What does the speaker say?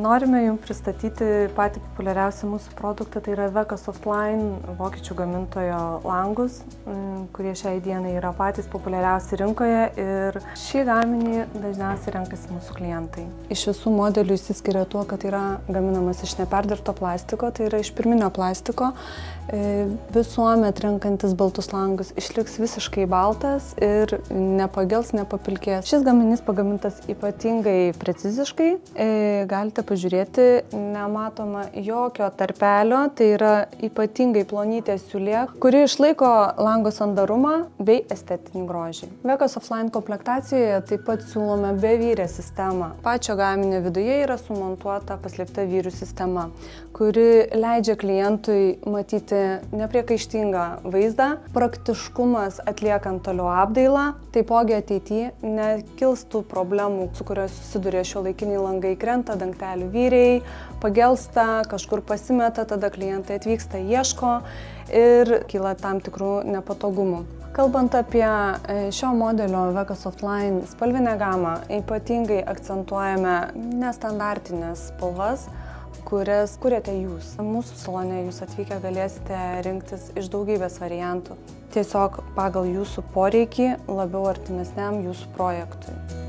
Norime Jums pristatyti patį populiariausią mūsų produktą, tai yra Veka Softline vokiečių gamintojo langus, kurie šiai dienai yra patys populiariausi rinkoje ir šį gaminį dažniausiai renkasi mūsų klientai. Iš visų modelių išsiskiria tuo, kad yra gaminamas iš neperdirbto plastiko, tai yra iš pirminio plastiko. Visuomet renkantis baltus langus išliks visiškai baltas ir nepagels, nepapilkės. Šis gaminys pagamintas ypatingai preciziškai. Galite pažiūrėti, nematoma jokio tarpelio, tai yra ypatingai plonytė siūlė, kuri išlaiko lango sandarumą bei estetinį grožį. Veka Softline komplektacijoje taip pat siūlome bevyrę sistemą. Pačio gaminio viduje yra sumontuota paslėpta vyrių sistema, kuri leidžia klientui matyti nepriekaištingą vaizdą, praktiškumas atliekant toliau apdailą, taipogi ateityje nekils tų problemų, su kurios susiduria šiuolaikiniai langai, krenta dangtelių vyriai, pagelsta, kažkur pasimeta, tada klientai atvyksta, ieško ir kyla tam tikrų nepatogumų. Kalbant apie šio modelio Veka Softline spalvinę gamą, ypatingai akcentuojame nestandartinės spalvas, kurias kuriate jūs. Mūsų salone jūs atvykę galėsite rinktis iš daugybės variantų, tiesiog pagal jūsų poreikį labiau artimesniam jūsų projektui.